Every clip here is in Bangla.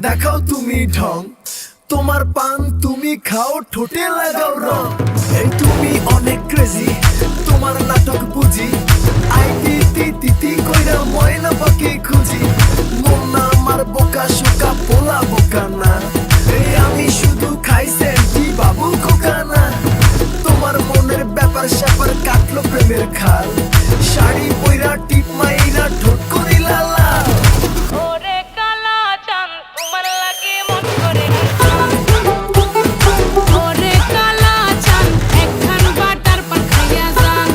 দেখাও তুমি ঢং, তোমার পান তুমি খাও, ঠোঁটে লাগাও রং। এই তুমি অনেক ক্রেজি, তোমার নাটক বুঝি, আইতি তিতি কইরা ময়না পাখি খুঁজি। মন না আমার বোকা শোকা, পোলা বোকা না। এই আমি শুধু খাই সেন্টি, বাবু খোকা না। তোমার মনের ব্যাপার স্যাপার কাটলো প্রেমের খাল, শাড়ি পইরা টিপ মাইরা ঠোঁট করিলা লাল। ওরে কালা চাঁদ তোমার লাগে মন করে ওরে কালা চাঁদ একখান বাটার পান খাইয়া যান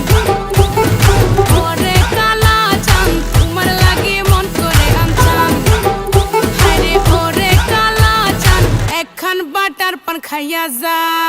ওরে কালা চাঁদ তোমার লাগে মন করে আনচান হায়রে ওরে কালা চাঁদ একখান বাটার পান খাইয়া যান।